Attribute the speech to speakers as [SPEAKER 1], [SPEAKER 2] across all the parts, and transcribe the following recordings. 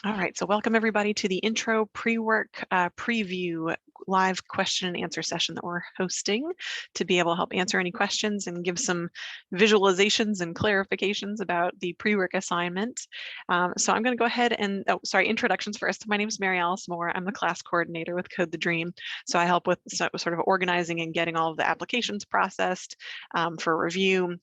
[SPEAKER 1] All right, so welcome everybody to the intro pre-work preview live question and answer session that we're hosting to be able to help answer any questions and give some visualizations and clarifications about the pre-work assignment. So I'm going to go ahead and, introductions first. My name is Mary Alice Moore. I'm the class coordinator with Code the Dream. So I help with sort of organizing and getting all of the applications processed for review,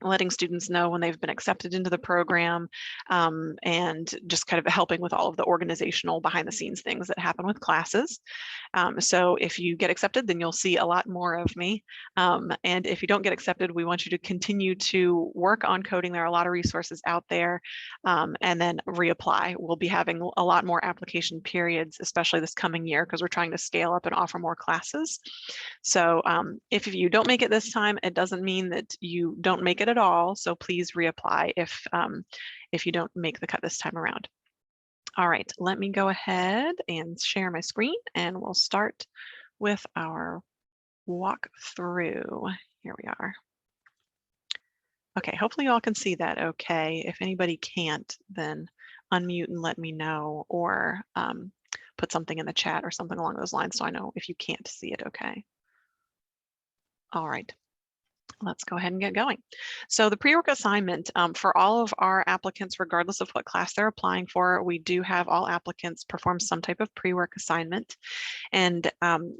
[SPEAKER 1] letting students know when they've been accepted into the program, and just kind of helping with all of the organizational behind the scenes things that happen with classes. So if you get accepted, then you'll see a lot more of me. And if you don't get accepted, we want you to continue to work on coding. There are a lot of resources out there, and then reapply. We'll be having a lot more application periods, especially this coming year, because we're trying to scale up and offer more classes. So if you don't make it this time, it doesn't mean that you don't make it at all. So please reapply if you don't make the cut this time around. All right, let me go ahead and share my screen and we'll start with our walkthrough. Here we are. Okay, hopefully you all can see that okay. If anybody can't, then unmute and let me know, or put something in the chat or something along those lines so I know if you can't see it okay. All right. Let's go ahead and get going. So the pre-work assignment, for all of our applicants, regardless of what class they're applying for, we do have all applicants perform some type of pre-work assignment. And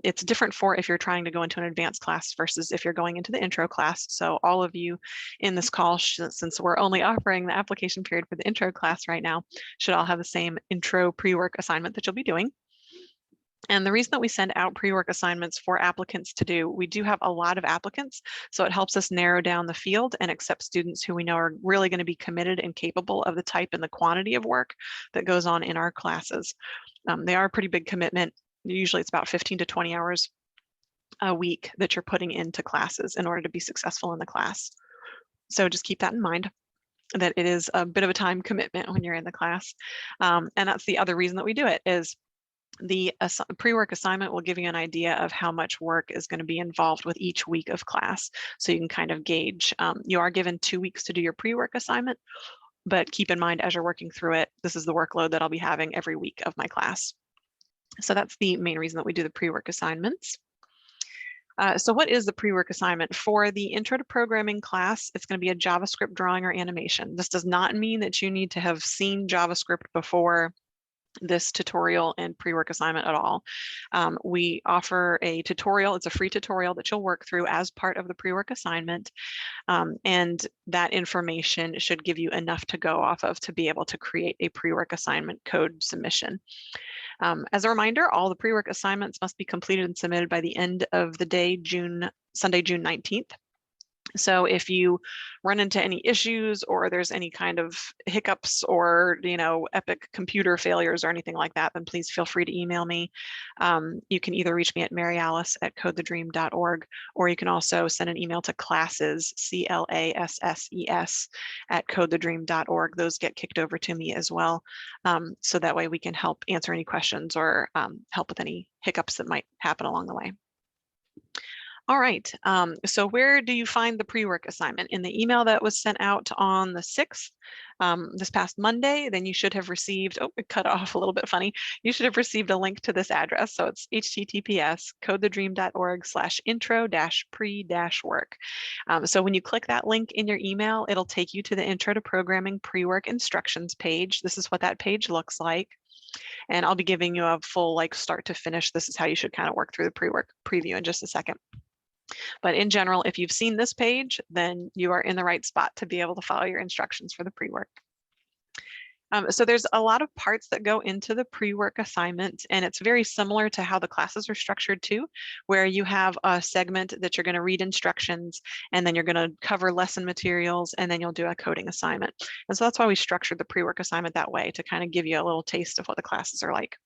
[SPEAKER 1] it's different for if you're trying to go into an advanced class versus if you're going into the intro class. So all of you in this call, since we're only offering the application period for the intro class right now, should all have the same intro pre-work assignment that you'll be doing. And the reason that we send out pre-work assignments for applicants to do, we do have a lot of applicants, so it helps us narrow down the field and accept students who we know are really going to be committed and capable of the type and the quantity of work that goes on in our classes. They are a pretty big commitment. Usually it's about 15 to 20 hours a week that you're putting into classes in order to be successful in the class. So just keep that in mind, that it is a bit of a time commitment when you're in the class. And that's the other reason that we do it, is the pre-work assignment will give you an idea of how much work is going to be involved with each week of class. So you can kind of gauge. You are given 2 weeks to do your pre-work assignment, but keep in mind as you're working through it, this is the workload that I'll be having every week of my class. So that's the main reason that we do the pre-work assignments. So what is the pre-work assignment? For the Intro to Programming class, it's going to be a JavaScript drawing or animation. This does not mean that you need to have seen JavaScript before this tutorial and pre-work assignment at all. We offer a tutorial. It's a free tutorial that you'll work through as part of the pre-work assignment. And that information should give you enough to go off of to be able to create a pre-work assignment code submission. As a reminder, all the pre-work assignments must be completed and submitted by the end of the day, Sunday, June 19th. So if you run into any issues or there's any kind of hiccups or, epic computer failures or anything like that, then please feel free to email me. You can either reach me at maryalice@codethedream.org, or you can also send an email to classes, CLASSES, @codethedream.org. Those get kicked over to me as well. So that way we can help answer any questions or help with any hiccups that might happen along the way. All right, so where do you find the pre-work assignment? In the email that was sent out on the 6th, this past Monday, then you should have received, oh, it cut off a little bit funny. You should have received a link to this address. So it's https://codethedream.org/intro-pre-work. So when you click that link in your email, it'll take you to the Intro to Programming pre-work instructions page. This is what that page looks like. And I'll be giving you a full start to finish. This is how you should kind of work through the pre-work preview in just a second. But in general, if you've seen this page, then you are in the right spot to be able to follow your instructions for the pre-work. So there's a lot of parts that go into the pre-work assignment, and it's very similar to how the classes are structured too, where you have a segment that you're going to read instructions, and then you're going to cover lesson materials, and then you'll do a coding assignment. And so that's why we structured the pre-work assignment that way, to kind of give you a little taste of what the classes are like.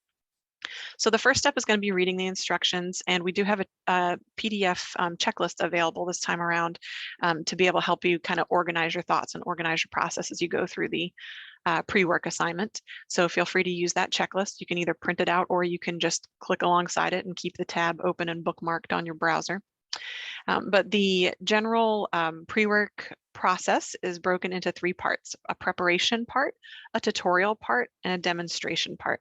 [SPEAKER 1] So the first step is going to be reading the instructions, and we do have a PDF checklist available this time around to be able to help you kind of organize your thoughts and organize your process as you go through the pre-work assignment. So feel free to use that checklist. You can either print it out or you can just click alongside it and keep the tab open and bookmarked on your browser. But the general pre-work process is broken into 3 parts: a preparation part, a tutorial part, and a demonstration part.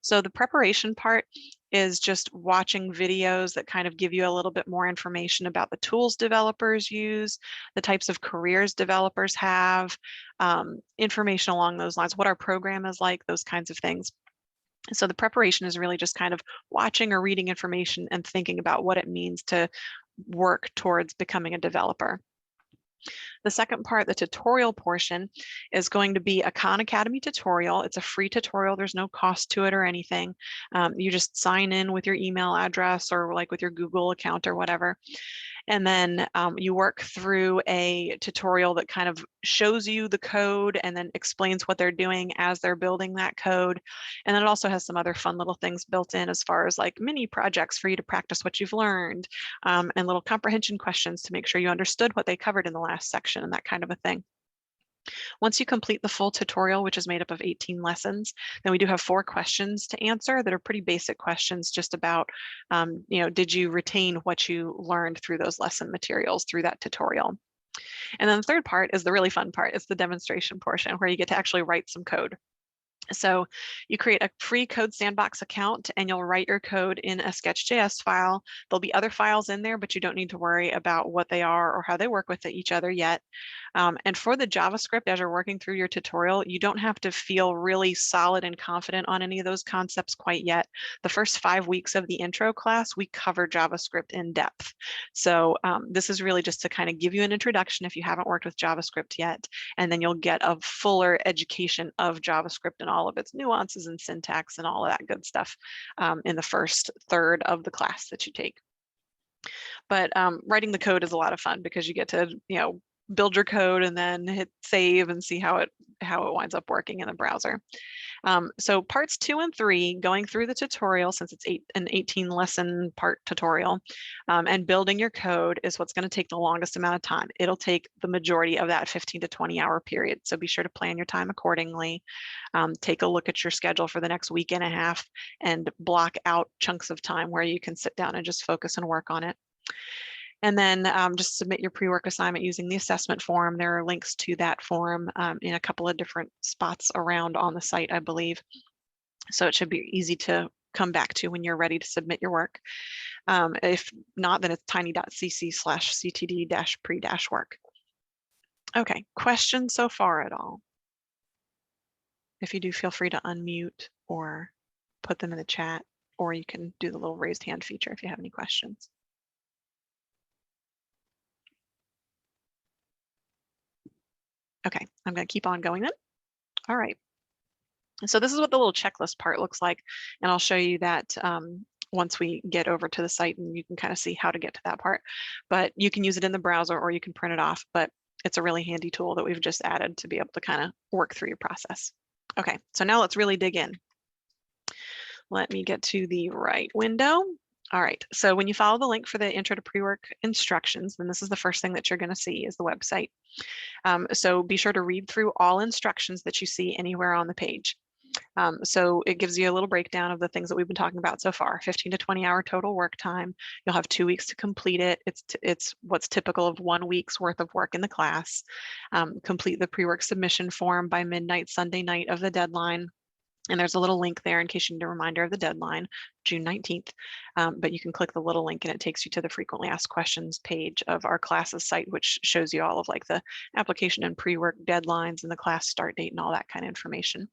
[SPEAKER 1] So the preparation part is just watching videos that kind of give you a little bit more information about the tools developers use, the types of careers developers have, information along those lines, what our program is like, those kinds of things. So the preparation is really just kind of watching or reading information and thinking about what it means to work towards becoming a developer. The second part, the tutorial portion, is going to be a Khan Academy tutorial. It's a free tutorial. There's no cost to it or anything. You just sign in with your email address or like with your Google account or whatever. And then you work through a tutorial that kind of shows you the code and then explains what they're doing as they're building that code. And then it also has some other fun little things built in as far as like mini projects for you to practice what you've learned, and little comprehension questions to make sure you understood what they covered in the last section and that kind of a thing. Once you complete the full tutorial, which is made up of 18 lessons, then we do have 4 questions to answer that are pretty basic questions just about, did you retain what you learned through those lesson materials through that tutorial? And then the third part is the really fun part. It's the demonstration portion where you get to actually write some code. So you create a free Code Sandbox account and you'll write your code in a Sketch.js file. There'll be other files in there, but you don't need to worry about what they are or how they work with each other yet. And for the JavaScript, as you're working through your tutorial, you don't have to feel really solid and confident on any of those concepts quite yet. The first 5 weeks of the intro class, we cover JavaScript in depth. So this is really just to kind of give you an introduction if you haven't worked with JavaScript yet, and then you'll get a fuller education of JavaScript and all of its nuances and syntax and all of that good stuff in the first third of the class that you take. But writing the code is a lot of fun because you get to, build your code and then hit save and see how it winds up working in the browser. So parts 2 and 3, going through the tutorial, since it's an 18 lesson part tutorial, and building your code is what's going to take the longest amount of time. It'll take the majority of that 15 to 20 hour period. So be sure to plan your time accordingly. Take a look at your schedule for the next week and a half and block out chunks of time where you can sit down and just focus and work on it. And then just submit your pre-work assignment using the assessment form. There are links to that form in a couple of different spots around on the site, I believe. So it should be easy to come back to when you're ready to submit your work. If not, then it's tiny.cc/ctd-pre-work. Okay, questions so far at all? If you do, feel free to unmute or put them in the chat, or you can do the little raised hand feature if you have any questions. Okay, I'm going to keep on going then. All right. So this is what the little checklist part looks like. And I'll show you that once we get over to the site and you can kind of see how to get to that part. But you can use it in the browser or you can print it off, but it's a really handy tool that we've just added to be able to kind of work through your process. Okay, so now let's really dig in. Let me get to the right window. All right, so when you follow the link for the intro to pre-work instructions, then this is the first thing that you're going to see is the website. So be sure to read through all instructions that you see anywhere on the page. So it gives you a little breakdown of the things that we've been talking about so far. 15 to 20 hour total work time. You'll have 2 weeks to complete it. It's what's typical of 1 week's worth of work in the class. Complete the pre-work submission form by midnight Sunday night of the deadline. And there's a little link there in case you need a reminder of the deadline, June 19th. But you can click the little link and it takes you to the frequently asked questions page of our classes site, which shows you all of like the application and pre-work deadlines and the class start date and all that kind of information.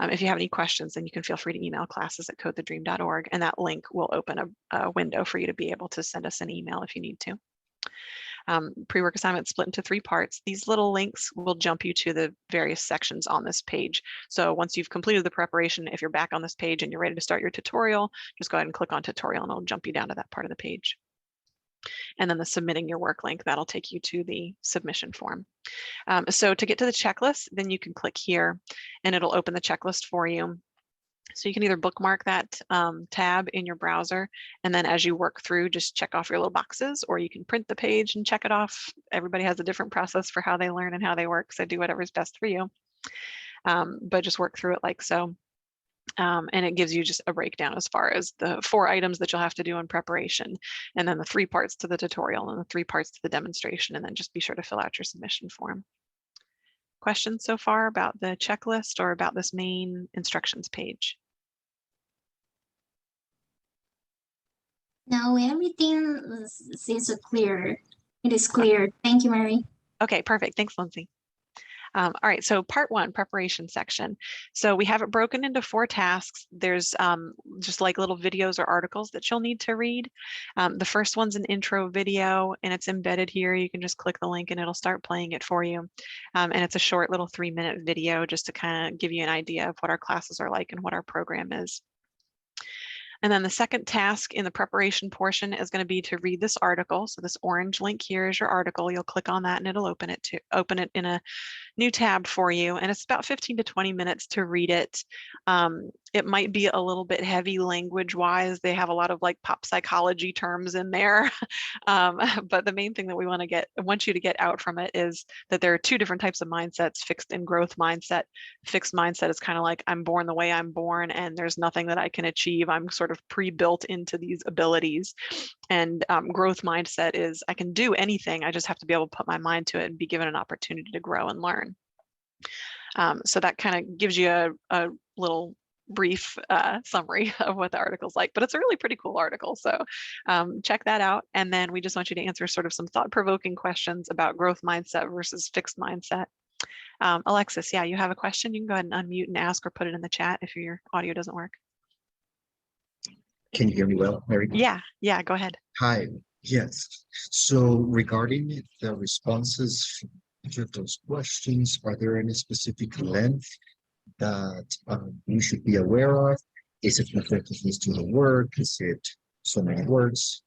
[SPEAKER 1] If you have any questions, then you can feel free to email classes@codethedream.org, and that link will open a window for you to be able to send us an email if you need to. Pre-work assignment split into 3 parts. These little links will jump you to the various sections on this page. So once you've completed the preparation, if you're back on this page and you're ready to start your tutorial, just go ahead and click on tutorial and it'll jump you down to that part of the page. And then the submitting your work link, that'll take you to the submission form. So to get to the checklist, then you can click here and it'll open the checklist for you. So you can either bookmark that tab in your browser, and then as you work through, just check off your little boxes, or you can print the page and check it off. Everybody has a different process for how they learn and how they work, so do whatever's best for you. But just work through it like so. And it gives you just a breakdown as far as the 4 items that you'll have to do in preparation, and then the 3 parts to the tutorial and the 3 parts to the demonstration, and then just be sure to fill out your submission form. Questions so far about the checklist or about this main instructions page?
[SPEAKER 2] No, everything seems clear. It is clear. Thank you, Mary.
[SPEAKER 1] Okay, perfect. Thanks, Lindsay. All right, so part 1, preparation section. So we have it broken into 4 tasks. There's just like little videos or articles that you'll need to read. The first one's an intro video, and it's embedded here. You can just click the link and it'll start playing it for you. And it's a short little 3-minute video just to kind of give you an idea of what our classes are like and what our program is. And then the second task in the preparation portion is going to be to read this article. So this orange link here is your article. You'll click on that and it'll open it in a new tab for you, and it's about 15 to 20 minutes to read it. It might be a little bit heavy language wise. They have a lot of like pop psychology terms in there. But the main thing that we want you to get out from it is that there are 2 different types of mindsets: fixed and growth mindset. Fixed mindset is kind of like, I'm born the way I'm born and there's nothing that I can achieve. I'm sort of pre-built into these abilities. And growth mindset is, I can do anything. I just have to be able to put my mind to it and be given an opportunity to grow and learn. So that kind of gives you a little brief summary of what the article's like, but it's a really pretty cool article. So check that out. And then we just want you to answer sort of some thought-provoking questions about growth mindset versus fixed mindset. Alexis, yeah, you have a question? You can go ahead and unmute and ask, or put it in the chat if your audio doesn't work.
[SPEAKER 3] Can you hear me well, Mary?
[SPEAKER 1] Yeah, go ahead.
[SPEAKER 3] Hi, yes. So regarding the responses to those questions, are there any specific length that you should be aware of? Is it references to the work? Is it so many words?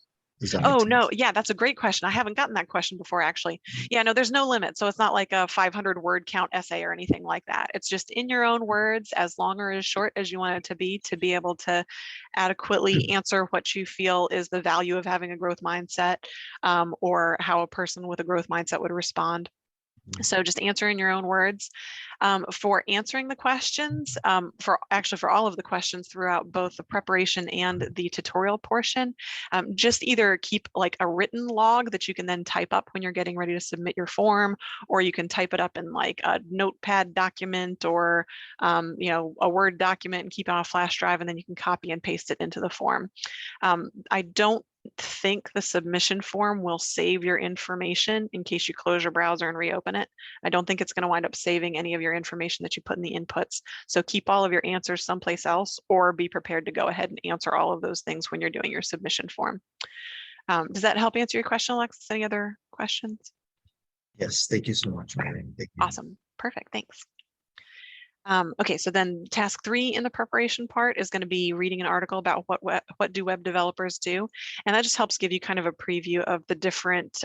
[SPEAKER 1] Oh, no. Yeah, that's a great question. I haven't gotten that question before, actually. Yeah, no, there's no limit. So it's not like a 500 word count essay or anything like that. It's just in your own words, as long or as short as you want it to be able to adequately answer what you feel is the value of having a growth mindset, or how a person with a growth mindset would respond. So just answer in your own words. For answering the questions, for all of the questions throughout both the preparation and the tutorial portion, just either keep like a written log that you can then type up when you're getting ready to submit your form, or you can type it up in like a notepad document or a Word document and keep it on a flash drive, and then you can copy and paste it into the form. I don't think the submission form will save your information in case you close your browser and reopen it. I don't think it's going to wind up saving any of your information that you put in the inputs. So keep all of your answers someplace else, or be prepared to go ahead and answer all of those things when you're doing your submission form. Does that help answer your question, Alexis? Any other questions?
[SPEAKER 3] Yes, thank you so much, Mary. Thank you.
[SPEAKER 1] Awesome. Perfect. Thanks. Okay, so then task 3 in the preparation part is going to be reading an article about what do web developers do, and that just helps give you kind of a preview of the different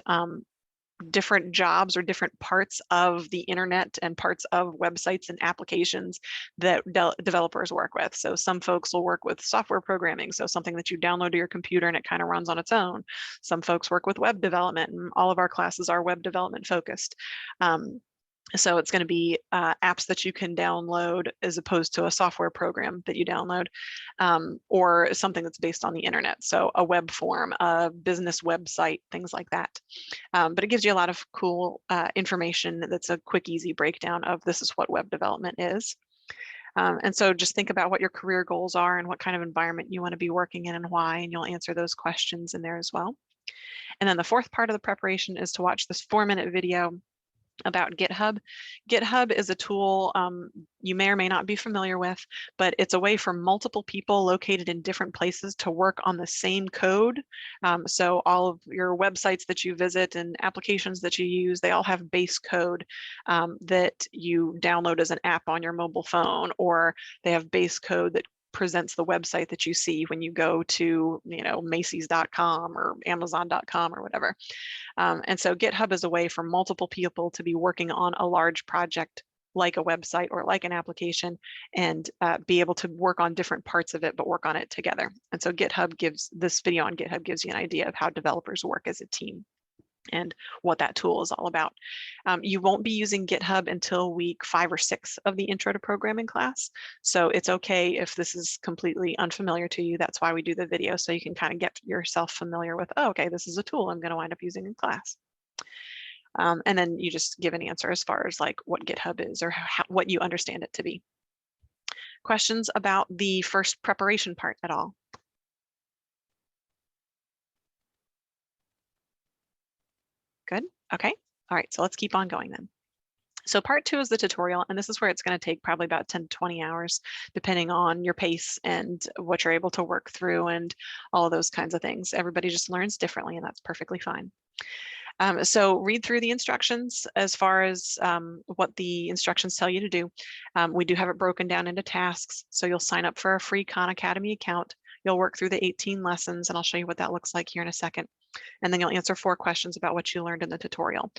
[SPEAKER 1] jobs or different parts of the internet and parts of websites and applications that developers work with. So some folks will work with software programming, so something that you download to your computer and it kind of runs on its own. Some folks work with web development, and all of our classes are web development focused. So it's going to be apps that you can download as opposed to a software program that you download, or something that's based on the internet. So a web form, a business website, things like that. But it gives you a lot of cool information that's a quick, easy breakdown of this is what web development is. And so just think about what your career goals are and what kind of environment you want to be working in and why, and you'll answer those questions in there as well. And then the 4th part of the preparation is to watch this 4-minute video about GitHub. GitHub is a tool you may or may not be familiar with, but it's a way for multiple people located in different places to work on the same code. So all of your websites that you visit and applications that you use, they all have base code that you download as an app on your mobile phone, or they have base code that presents the website that you see when you go to, Macy's.com or Amazon.com or whatever. And so GitHub is a way for multiple people to be working on a large project like a website or like an application, and be able to work on different parts of it, but work on it together. And so this video on GitHub gives you an idea of how developers work as a team. and what that tool is all about. You won't be using GitHub until week 5 or 6 of the Intro to Programming class. So it's okay if this is completely unfamiliar to you. That's why we do the video, so you can kind of get yourself familiar with, oh, okay, this is a tool I'm going to wind up using in class. And then you just give an answer as far as like what GitHub is or what you understand it to be. Questions about the first preparation part at all? Good. Okay. All right. So let's keep on going then. So part 2 is the tutorial, and this is where it's going to take probably about 10 to 20 hours, depending on your pace and what you're able to work through and all of those kinds of things. Everybody just learns differently, and that's perfectly fine. So read through the instructions as far as what the instructions tell you to do. We do have it broken down into tasks. So you'll sign up for a free Khan Academy account. You'll work through the 18 lessons, and I'll show you what that looks like here in a second. And then you'll answer 4 questions about what you learned in the tutorial.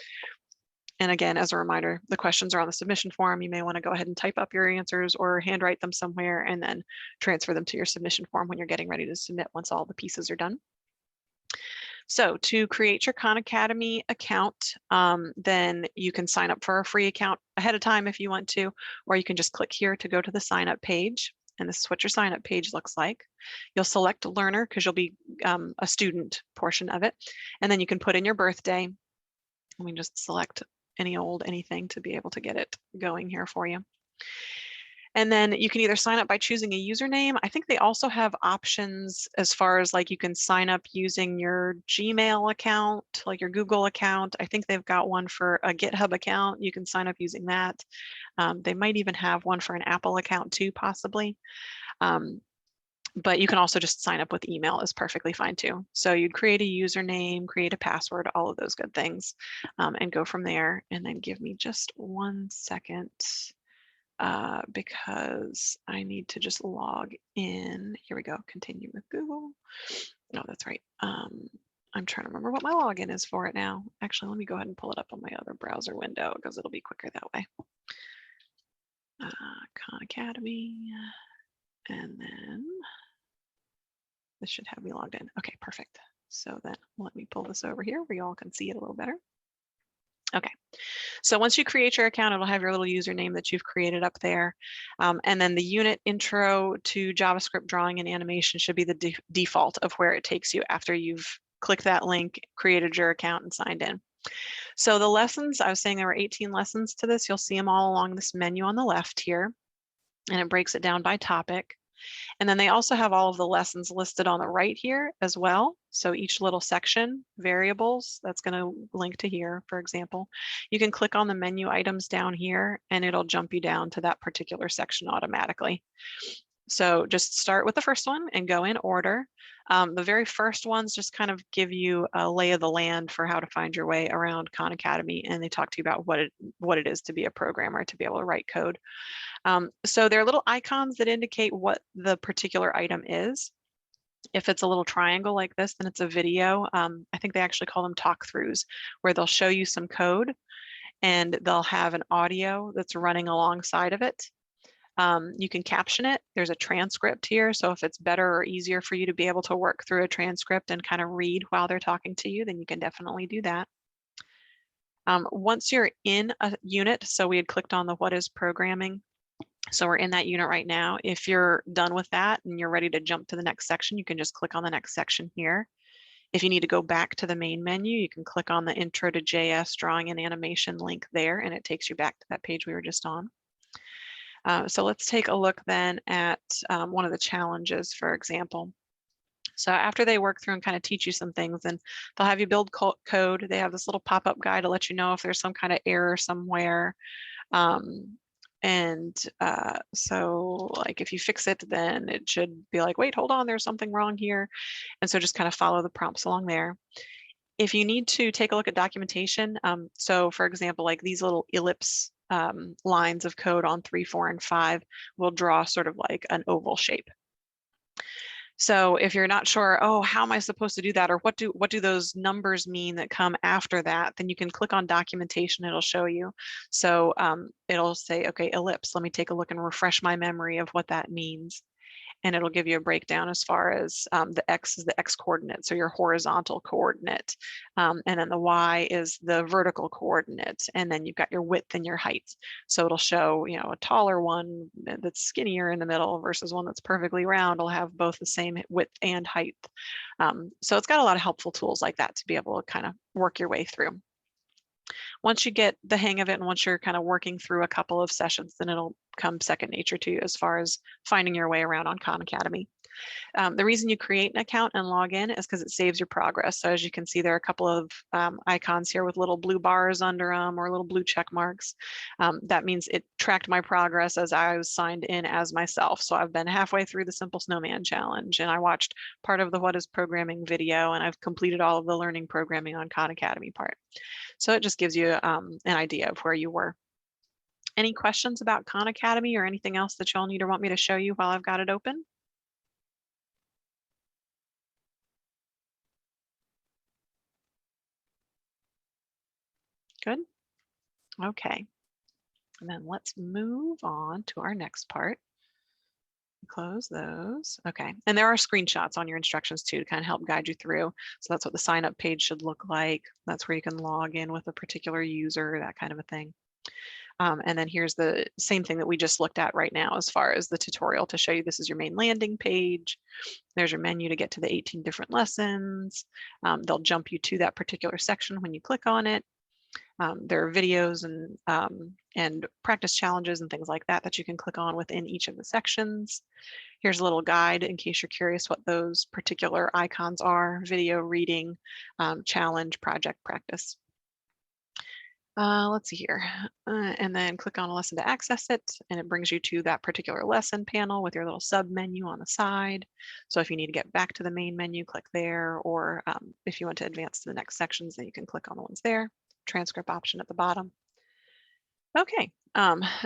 [SPEAKER 1] And again, as a reminder, the questions are on the submission form. You may want to go ahead and type up your answers or handwrite them somewhere and then transfer them to your submission form when you're getting ready to submit once all the pieces are done. So to create your Khan Academy account, then you can sign up for a free account ahead of time if you want to, or you can just click here to go to the sign up page. And this is what your sign up page looks like. You'll select learner because you'll be a student portion of it. And then you can put in your birthday. Let me just select anything to be able to get it going here for you. And then you can either sign up by choosing a username. I think they also have options as far as like you can sign up using your Gmail account, like your Google account. I think they've got one for a GitHub account. You can sign up using that. They might even have one for an Apple account too, possibly. But you can also just sign up with email is perfectly fine too. So you'd create a username, create a password, all of those good things, and go from there. And then give me just 1 second. Because I need to just log in. Here we go, continue with Google. No, that's right. I'm trying to remember what my login is for it now. Actually, let me go ahead and pull it up on my other browser window because it'll be quicker that way. Khan Academy, and then this should have me logged in. Okay, perfect. So then let me pull this over here where you all can see it a little better. Okay, so once you create your account, it'll have your little username that you've created up there. And then the unit intro to JavaScript drawing and animation should be the default of where it takes you after you've clicked that link, created your account, and signed in. So the lessons, I was saying there were 18 lessons to this. You'll see them all along this menu on the left here, and it breaks it down by topic. And then they also have all of the lessons listed on the right here as well. So each little section, variables, that's going to link to here, for example. You can click on the menu items down here and it'll jump you down to that particular section automatically. So just start with the first one and go in order. The very first ones just kind of give you a lay of the land for how to find your way around Khan Academy, and they talk to you about what it is to be a programmer, to be able to write code. So there are little icons that indicate what the particular item is. If it's a little triangle like this, then it's a video. I think they actually call them talk-throughs, where they'll show you some code and they'll have an audio that's running alongside of it. You can caption it. There's a transcript here. So if it's better or easier for you to be able to work through a transcript and kind of read while they're talking to you, then you can definitely do that. Once you're in a unit, so we had clicked on the what is programming. So we're in that unit right now. If you're done with that and you're ready to jump to the next section, you can just click on the next section here. If you need to go back to the main menu, you can click on the Intro to JS Drawing and Animation link there, and it takes you back to that page we were just on. So let's take a look then at one of the challenges, for example. So after they work through and kind of teach you some things, and they'll have you build code. They have this little pop-up guide to let you know if there's some kind of error somewhere. So like if you fix it, then it should be like, wait, hold on, there's something wrong here. And so just kind of follow the prompts along there. If you need to take a look at documentation, so for example, like these little ellipse lines of code on 3, 4, and 5 will draw sort of like an oval shape. So if you're not sure, oh, how am I supposed to do that? Or what do those numbers mean that come after that? Then you can click on documentation, it'll show you. So it'll say, okay, ellipse, let me take a look and refresh my memory of what that means. and it'll give you a breakdown as far as the X is the X coordinate, so your horizontal coordinate, and then the Y is the vertical coordinate, and then you've got your width and your height. So it'll show, you know, a taller one that's skinnier in the middle versus one that's perfectly round will have both the same width and height. So it's got a lot of helpful tools like that to be able to kind of work your way through. Once you get the hang of it and once you're kind of working through a couple of sessions, then it'll come second nature to you as far as finding your way around on Khan Academy. The reason you create an account and log in is because it saves your progress. So as you can see, there are a couple of icons here with little blue bars under them or little blue check marks. That means it tracked my progress as I was signed in as myself. So I've been halfway through the Simple Snowman Challenge, and I watched part of the What is Programming video, and I've completed all of the learning programming on Khan Academy part. So it just gives you an idea of where you were. Any questions about Khan Academy or anything else that y'all need or want me to show you while I've got it open? Good. Okay. And then let's move on to our next part. Close those. Okay. And there are screenshots on your instructions too to kind of help guide you through. So that's what the sign up page should look like. That's where you can log in with a particular user, that kind of a thing. And then here's the same thing that we just looked at right now as far as the tutorial to show you this is your main landing page. There's your menu to get to the 18 different lessons. They'll jump you to that particular section when you click on it. There are videos and practice challenges and things like that that you can click on within each of the sections. Here's a little guide in case you're curious what those particular icons are: video, reading, challenge, project, practice. Let's see here, and then click on a lesson to access it, and it brings you to that particular lesson panel with your little sub menu on the side. So if you need to get back to the main menu, click there, or if you want to advance to the next sections, then you can click on the ones there. Transcript option at the bottom. Okay,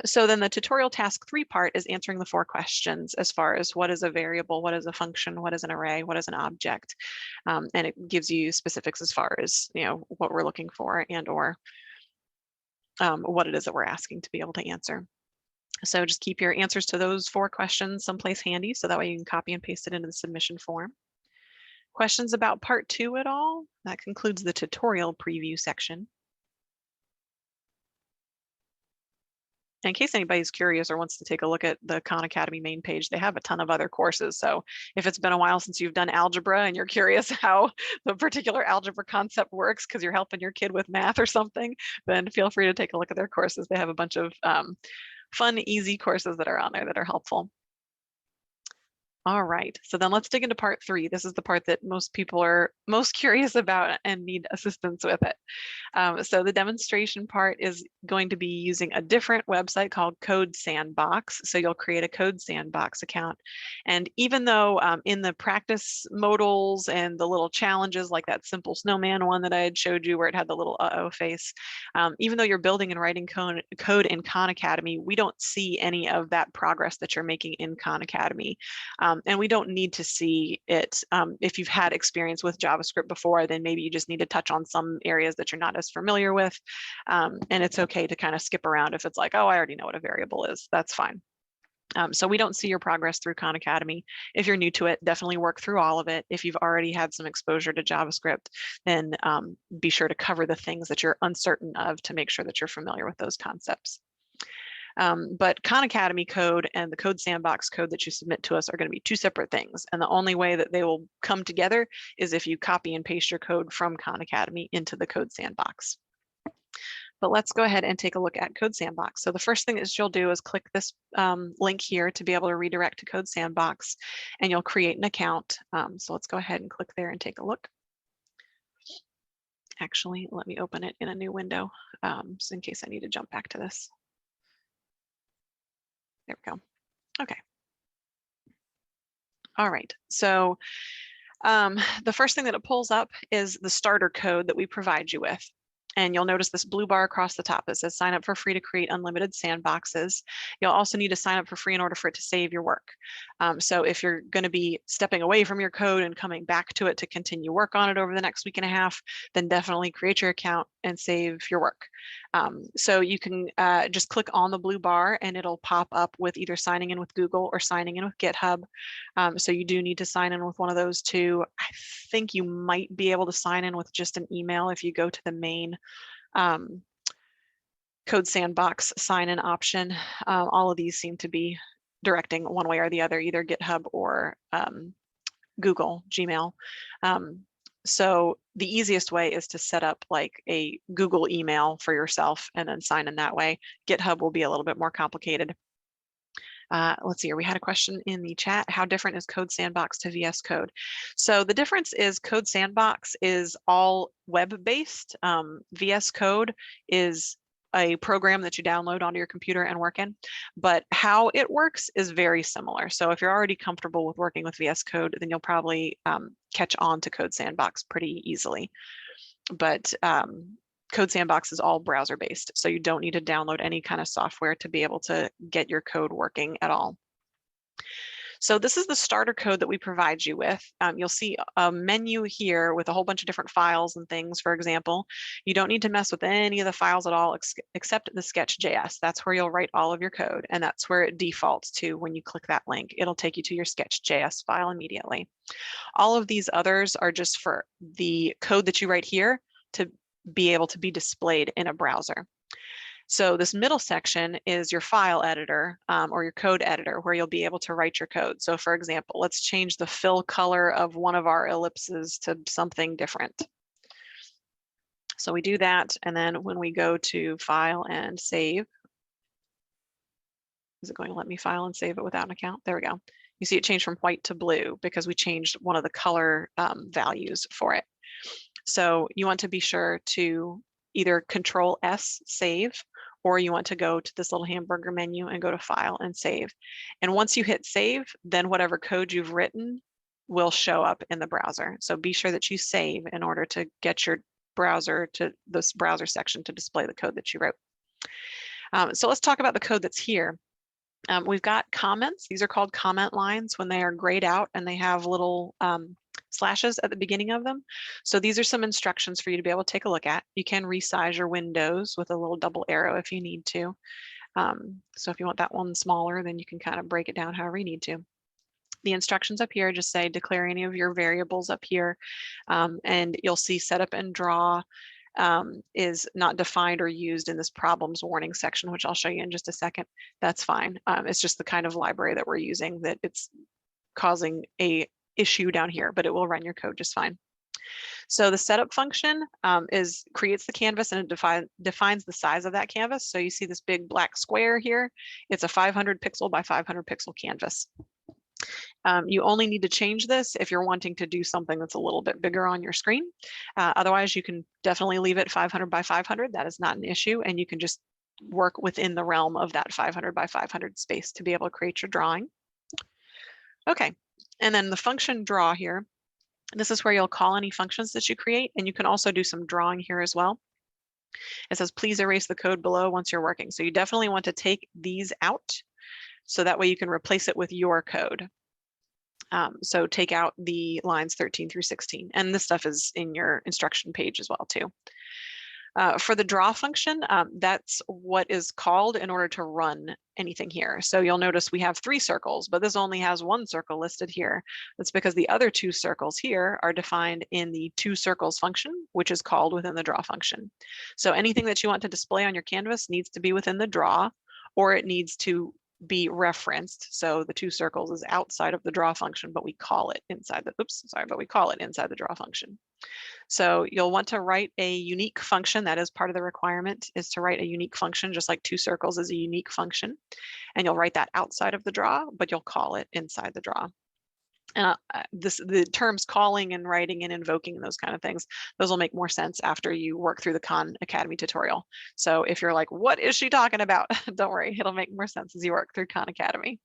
[SPEAKER 1] so then the tutorial task 3 part is answering the 4 questions as far as what is a variable, what is a function, what is an array, what is an object, and it gives you specifics as far as, you know, what we're looking for and or what it is that we're asking to be able to answer. So just keep your answers to those 4 questions someplace handy so that way you can copy and paste it into the submission form. Questions about part 2 at all? That concludes the tutorial preview section. In case anybody's curious or wants to take a look at the Khan Academy main page, they have a ton of other courses. So if it's been a while since you've done algebra and you're curious how the particular algebra concept works because you're helping your kid with math or something, then feel free to take a look at their courses. They have a bunch of fun, easy courses that are on there that are helpful. All right, so then let's dig into part 3. This is the part that most people are most curious about and need assistance with it. So the demonstration part is going to be using a different website called Code Sandbox. So you'll create a Code Sandbox account. And even though in the practice modals and the little challenges like that Simple Snowman one that I had showed you where it had the little uh-oh face, even though you're building and writing code in Khan Academy, we don't see any of that progress that you're making in Khan Academy. And we don't need to see it. If you've had experience with JavaScript before, then maybe you just need to touch on some areas that you're not as familiar with. And it's okay to kind of skip around if it's like, oh, I already know what a variable is. That's fine. So we don't see your progress through Khan Academy. If you're new to it, definitely work through all of it. If you've already had some exposure to JavaScript, then be sure to cover the things that you're uncertain of to make sure that you're familiar with those concepts. But Khan Academy code and the Code Sandbox code that you submit to us are going to be 2 separate things. And the only way that they will come together is if you copy and paste your code from Khan Academy into the Code Sandbox. But let's go ahead and take a look at Code Sandbox. So the first thing that you'll do is click this link here to be able to redirect to Code Sandbox, and you'll create an account. So let's go ahead and click there and take a look. Actually, let me open it in a new window, just in case I need to jump back to this. There we go. Okay. All right. So the first thing that it pulls up is the starter code that we provide you with. And you'll notice this blue bar across the top that says sign up for free to create unlimited sandboxes. You'll also need to sign up for free in order for it to save your work. So if you're going to be stepping away from your code and coming back to it to continue work on it over the next week and a half, then definitely create your account, and save your work. So you can just click on the blue bar and it'll pop up with either signing in with Google or signing in with GitHub. So you do need to sign in with one of those two. I think you might be able to sign in with just an email if you go to the main Code Sandbox sign-in option. All of these seem to be directing one way or the other, either GitHub or Google Gmail. So the easiest way is to set up like a Google email for yourself and then sign in that way. GitHub will be a little bit more complicated. Let's see here. We had a question in the chat. How different is Code Sandbox to VS Code? So the difference is Code Sandbox is all web-based. VS Code is a program that you download onto your computer and work in, but how it works is very similar. So if you're already comfortable with working with VS Code, then you'll probably catch on to Code Sandbox pretty easily. But Code Sandbox is all browser based, so you don't need to download any kind of software to be able to get your code working at all. So this is the starter code that we provide you with. You'll see a menu here with a whole bunch of different files and things, for example. You don't need to mess with any of the files at all except the sketch.js. That's where you'll write all of your code, and that's where it defaults to when you click that link. It'll take you to your sketch.js file immediately. All of these others are just for the code that you write here to be able to be displayed in a browser. So this middle section is your file editor or your code editor where you'll be able to write your code. So for example, let's change the fill color of one of our ellipses to something different. So we do that, and then when we go to file and save, is it going to let me file and save it without an account? There we go. You see it changed from white to blue because we changed one of the color values for it. So you want to be sure to either Control S, save, or you want to go to this little hamburger menu and go to File and Save. And once you hit save, then whatever code you've written will show up in the browser. So be sure that you save in order to get your browser to this browser section to display the code that you wrote. So let's talk about the code that's here. We've got comments. These are called comment lines when they are grayed out and they have little slashes at the beginning of them. So these are some instructions for you to be able to take a look at. You can resize your windows with a little double arrow if you need to. So if you want that one smaller, then you can kind of break it down however you need to. The instructions up here just say declare any of your variables up here, and you'll see setup and draw is not defined or used in this problems warning section, which I'll show you in just a second. That's fine. It's just the kind of library that we're using that it's causing a issue down here, but it will run your code just fine. So the setup function creates the canvas and it defines the size of that canvas. So you see this big black square here. It's a 500 pixel by 500 pixel canvas. You only need to change this if you're wanting to do something that's a little bit bigger on your screen. Otherwise, you can definitely leave it 500 by 500. That is not an issue, and you can just work within the realm of that 500 by 500 space to be able to create your drawing. Okay, and then the function draw here. This is where you'll call any functions that you create, and you can also do some drawing here as well. It says, please erase the code below once you're working. So you definitely want to take these out, so that way you can replace it with your code. So take out the lines 13 through 16, and this stuff is in your instruction page as well too. For the draw function, that's what is called in order to run anything here. So you'll notice we have 3 circles, but this only has 1 circle listed here. That's because the other 2 circles here are defined in the 2 circles function, which is called within the draw function. So anything that you want to display on your canvas needs to be within the draw, or it needs to be referenced. So the 2 circles is outside of the draw function, but we call it inside the, but we call it inside the draw function. So you'll want to write a unique function. That is part of the requirement, is to write a unique function, just like 2 circles is a unique function. And you'll write that outside of the draw, but you'll call it inside the draw. The terms calling and writing and invoking and those kind of things, those will make more sense after you work through the Khan Academy tutorial. So if you're like, what is she talking about? Don't worry, it'll make more sense as you work through Khan Academy.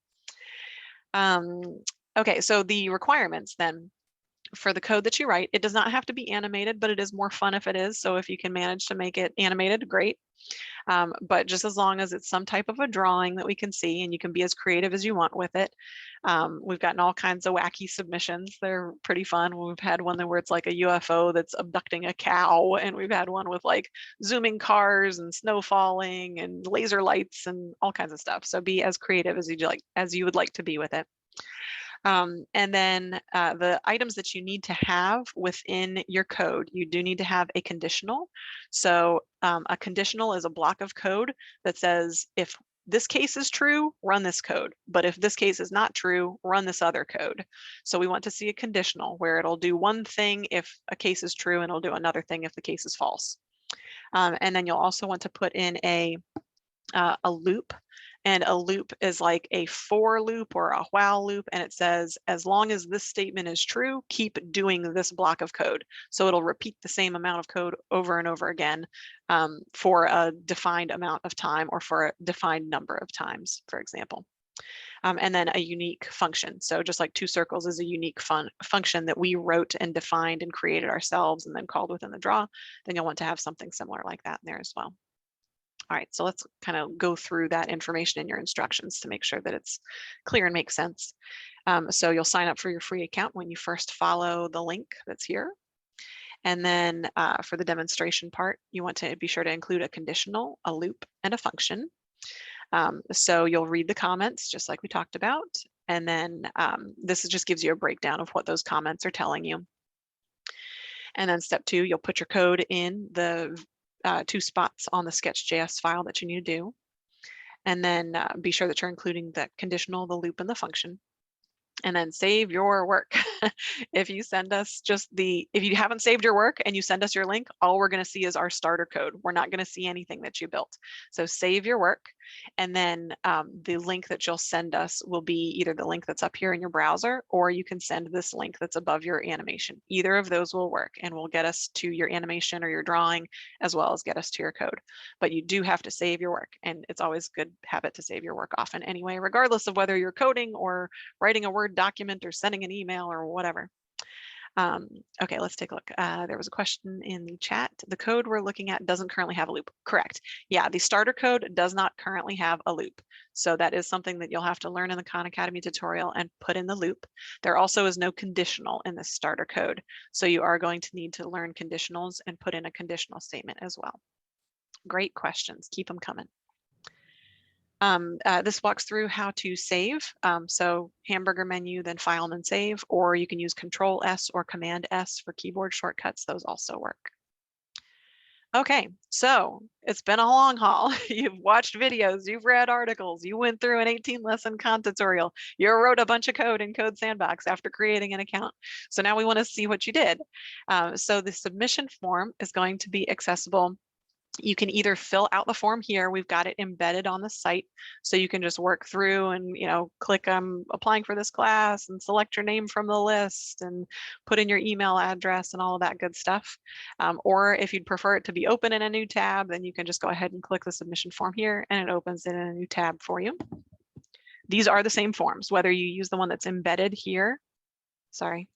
[SPEAKER 1] Okay, so the requirements then. for the code that you write. It does not have to be animated, but it is more fun if it is. So if you can manage to make it animated, great. But just as long as it's some type of a drawing that we can see, and you can be as creative as you want with it. We've gotten all kinds of wacky submissions. They're pretty fun. We've had one where it's like a UFO that's abducting a cow, and we've had one with like zooming cars and snow falling and laser lights and all kinds of stuff. So be as creative as you would like to be with it. And then the items that you need to have within your code, you do need to have a conditional. So a conditional is a block of code that says, if this case is true, run this code. But if this case is not true, run this other code. So we want to see a conditional where it'll do one thing if a case is true, and it'll do another thing if the case is false. And then you'll also want to put in a loop. And a loop is like a for loop or a while loop. And it says, as long as this statement is true, keep doing this block of code. So it'll repeat the same amount of code over and over again for a defined amount of time, or for a defined number of times, for example. And then a unique function. So just like two circles is a unique function that we wrote and defined and created ourselves and then called within the draw, then you'll want to have something similar like that in there as well. All right, so let's kind of go through that information in your instructions to make sure that it's clear and makes sense. So you'll sign up for your free account when you first follow the link that's here. And then for the demonstration part, you want to be sure to include a conditional, a loop, and a function. So you'll read the comments just like we talked about. And then this just gives you a breakdown of what those comments are telling you. And then step 2, you'll put your code in the 2 spots on the Sketch.js file that you need to do. And then be sure that you're including the conditional, the loop, and the function. And then save your work. If you send us if you haven't saved your work and you send us your link, all we're going to see is our starter code. We're not going to see anything that you built. So save your work. And then the link that you'll send us will be either the link that's up here in your browser, or you can send this link that's above your animation. Either of those will work and will get us to your animation or your drawing, as well as get us to your code. But you do have to save your work, and it's always a good habit to save your work often anyway, regardless of whether you're coding or writing a Word document or sending an email or whatever. Okay, let's take a look. There was a question in the chat. The code we're looking at doesn't currently have a loop. Correct. Yeah, the starter code does not currently have a loop. So that is something that you'll have to learn in the Khan Academy tutorial and put in the loop. There also is no conditional in the starter code. So you are going to need to learn conditionals and put in a conditional statement as well. Great questions. Keep them coming. This walks through how to save. So hamburger menu, then file, and then save, or you can use Control S or Command S for keyboard shortcuts. Those also work. Okay, so it's been a long haul. You've watched videos, you've read articles, you went through an 18-lesson Khan tutorial, you wrote a bunch of code in Code Sandbox after creating an account. So now we want to see what you did. So the submission form is going to be accessible. You can either fill out the form here. We've got it embedded on the site. So you can just work through and, click applying for this class and select your name from the list and put in your email address and all of that good stuff. Or if you'd prefer it to be open in a new tab, then you can just go ahead and click the submission form here and it opens it in a new tab for you. These are the same forms, whether you use the one that's embedded here. Sorry.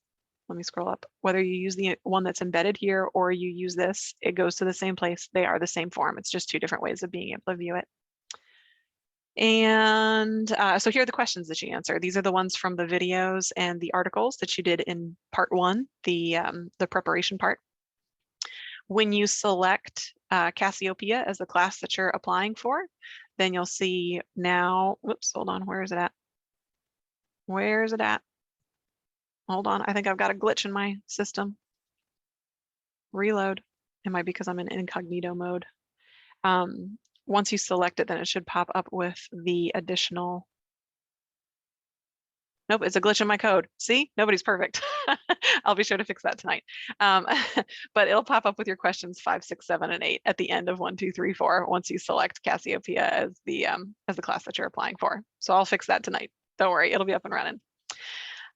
[SPEAKER 1] Let me scroll up. Whether you use the one that's embedded here or you use this, it goes to the same place. They are the same form. It's just 2 different ways of being able to view it. And so here are the questions that you answer. These are the ones from the videos and the articles that you did in part 1, the preparation part. When you select Cassiopeia as the class that you're applying for, then you'll see now, whoops, hold on, where is it at? Where is it at? Hold on, I think I've got a glitch in my system. Reload. It might be because I'm in incognito mode. Once you select it, then it should pop up with the additional. Nope, it's a glitch in my code. See, nobody's perfect. I'll be sure to fix that tonight. But it'll pop up with your questions 5, 6, 7, and 8 at the end of 1, 2, 3, 4. Once you select Cassiopeia as the class that you're applying for. So I'll fix that tonight. Don't worry, it'll be up and running.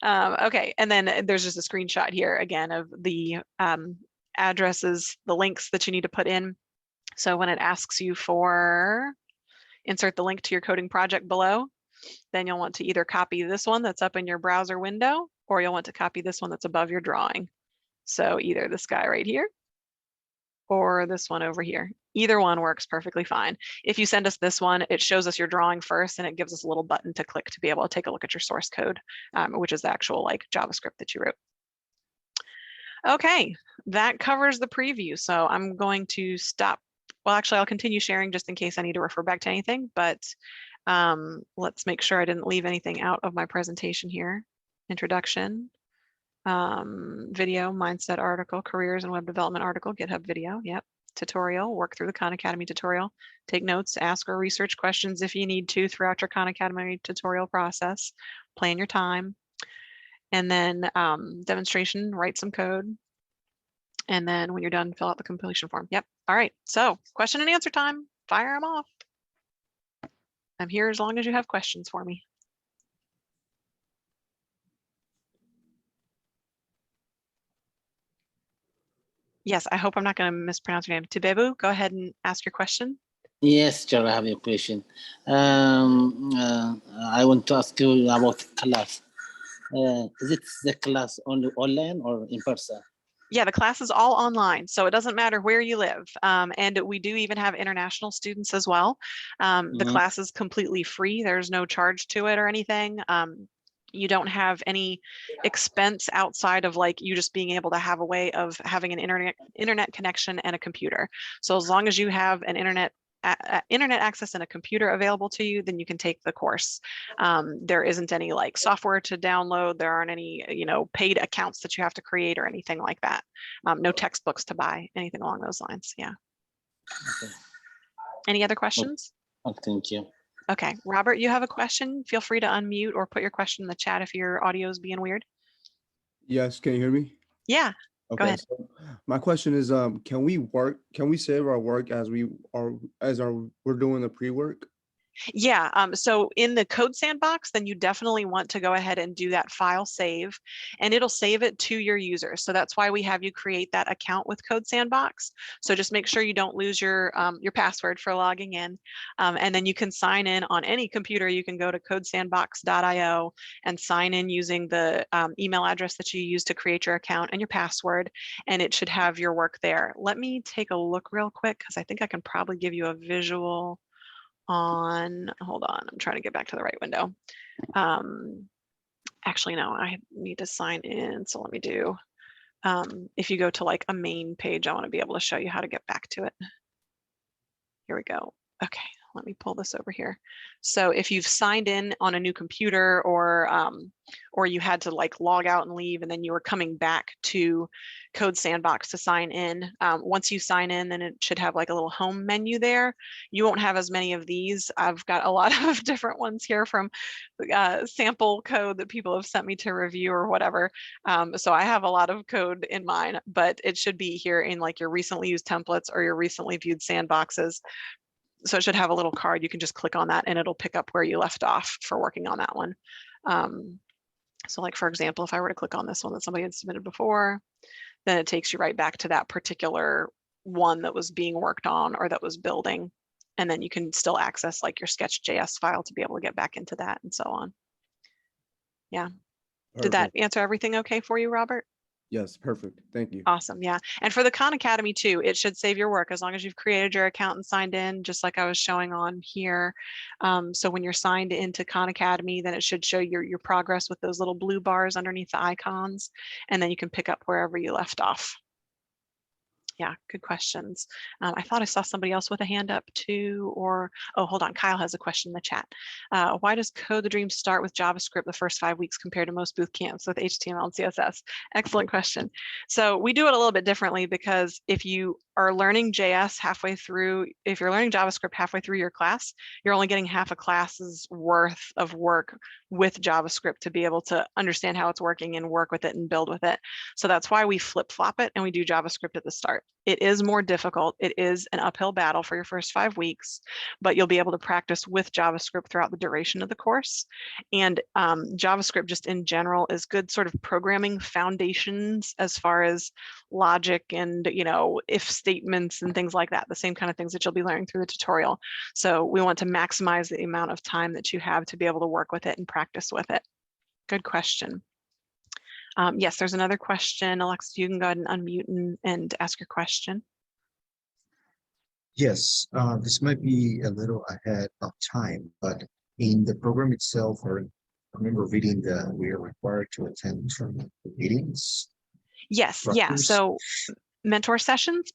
[SPEAKER 1] Okay, and then there's just a screenshot here again of the addresses, the links that you need to put in. So when it asks you for insert the link to your coding project below, then you'll want to either copy this one that's up in your browser window, or you'll want to copy this one that's above your drawing. So either this guy right here or this one over here. Either one works perfectly fine. If you send us this one, it shows us your drawing first and it gives us a little button to click to be able to take a look at your source code, which is the actual like JavaScript that you wrote. Okay, that covers the preview. So I'm going to stop. Well, actually, I'll continue sharing just in case I need to refer back to anything, but let's make sure I didn't leave anything out of my presentation here. Introduction, video, mindset article, careers and web development article, GitHub video, yep. Tutorial, work through the Khan Academy tutorial, take notes, ask or research questions if you need to throughout your Khan Academy tutorial process, plan your time, and then demonstration, write some code, and then when you're done, fill out the completion form. Yep. All right, so question and answer time, fire them off. I'm here as long as you have questions for me. Yes, I hope I'm not going to mispronounce your name. Tibebu, go ahead and ask your question.
[SPEAKER 4] Yes, Chair, I have a question. I want to ask you about class. Is it the class only online or in person?
[SPEAKER 1] Yeah, the class is all online, so it doesn't matter where you live. And we do even have international students as well. The class is completely free. There's no charge to it or anything. You don't have any expense outside of like you just being able to have a way of having an internet connection and a computer. So as long as you have an internet access and a computer available to you, then you can take the course. There isn't any like software to download. There aren't any, paid accounts that you have to create or anything like that. No textbooks to buy, anything along those lines. Yeah.
[SPEAKER 4] Okay.
[SPEAKER 1] Any other questions?
[SPEAKER 4] Oh, thank you.
[SPEAKER 1] Okay, Robert, you have a question? Feel free to unmute or put your question in the chat if your audio is being weird.
[SPEAKER 5] Yes, can you hear me?
[SPEAKER 1] Yeah.
[SPEAKER 5] Okay,
[SPEAKER 1] go ahead.
[SPEAKER 5] so my question is, can we save our work as we're doing the pre-work?
[SPEAKER 1] Yeah, so in the code sandbox, then you definitely want to go ahead and do that file save, and it'll save it to your user. So that's why we have you create that account with code sandbox. So just make sure you don't lose your password for logging in, and then you can sign in on any computer. You can go to codesandbox.io and sign in using the email address that you use to create your account and your password, and it should have your work there. Let me take a look real quick because I think I can probably give you a visual on, hold on, I'm trying to get back to the right window. Actually, no, I need to sign in. So let me do, if you go to like a main page, I want to be able to show you how to get back to it. Here we go. Okay, let me pull this over here. So if you've signed in on a new computer or you had to like log out and leave and then you were coming back to Code Sandbox to sign in, once you sign in, then it should have like a little home menu there. You won't have as many of these. I've got a lot of different ones here from sample code that people have sent me to review or whatever. So I have a lot of code in mine, but it should be here in like your recently used templates or your recently viewed sandboxes. So it should have a little card. You can just click on that and it'll pick up where you left off for working on that one. So like, for example, if I were to click on this one that somebody had submitted before, then it takes you right back to that particular one that was being worked on or that was building. And then you can still access like your sketch.js file to be able to get back into that and so on. Yeah.
[SPEAKER 5] Perfect.
[SPEAKER 1] Did that answer everything okay for you, Robert?
[SPEAKER 5] Yes, perfect. Thank you.
[SPEAKER 1] Awesome. Yeah. And for the Khan Academy too, it should save your work as long as you've created your account and signed in, just like I was showing on here. So when you're signed into Khan Academy, then it should show your progress with those little blue bars underneath the icons, and then you can pick up wherever you left off. Yeah, good questions. I thought I saw somebody else with a hand up too, or, oh, hold on, Kyle has a question in the chat. Why does Code the Dream start with JavaScript the first 5 weeks compared to most boot camps with HTML and CSS? Excellent question. So we do it a little bit differently because if you are learning JS halfway through, if you're learning JavaScript halfway through your class, you're only getting half a class's worth of work with JavaScript to be able to understand how it's working and work with it and build with it. So that's why we flip-flop it and we do JavaScript at the start. It is more difficult. It is an uphill battle for your first 5 weeks, but you'll be able to practice with JavaScript throughout the duration of the course. And JavaScript just in general is good sort of programming foundations as far as logic and, if statements and things like that, the same kind of things that you'll be learning through the tutorial. So we want to maximize the amount of time that you have to be able to work with it and practice with it. Good question. Yes, there's another question. Alexa, you can go ahead and unmute and ask your question.
[SPEAKER 3] Yes, this might be a little ahead of time, but in the program itself, or I remember reading that we are required to attend some meetings.
[SPEAKER 1] Yes, yeah.
[SPEAKER 3] Structures.
[SPEAKER 1] So mentor sessions.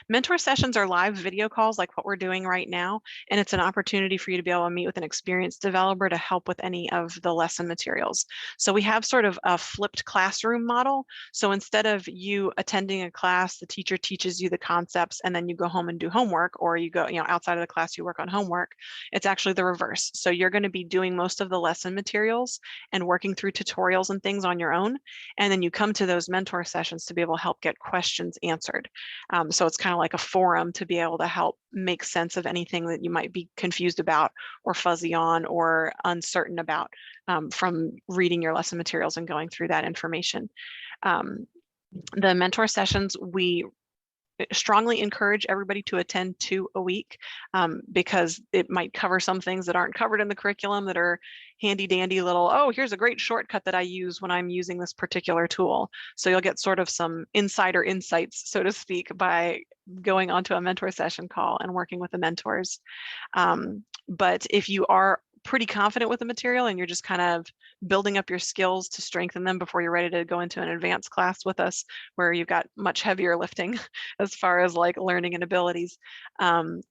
[SPEAKER 1] Mentor sessions are live video calls like what we're doing right now. And it's an opportunity for you to be able to meet with an experienced developer to help with any of the lesson materials. So we have sort of a flipped classroom model. So instead of you attending a class, the teacher teaches you the concepts and then you go home and do homework, or you go, outside of the class, you work on homework. It's actually the reverse. So you're going to be doing most of the lesson materials and working through tutorials and things on your own. And then you come to those mentor sessions to be able to help get questions answered. So it's kind of like a forum to be able to help make sense of anything that you might be confused about or fuzzy on or uncertain about from reading your lesson materials and going through that information. The mentor sessions, we strongly encourage everybody to attend 2 a week because it might cover some things that aren't covered in the curriculum that are handy dandy little, oh, here's a great shortcut that I use when I'm using this particular tool. So you'll get sort of some insider insights, so to speak, by going onto a mentor session call and working with the mentors. But if you are pretty confident with the material and you're just kind of building up your skills to strengthen them before you're ready to go into an advanced class with us where you've got much heavier lifting as far as like learning and abilities,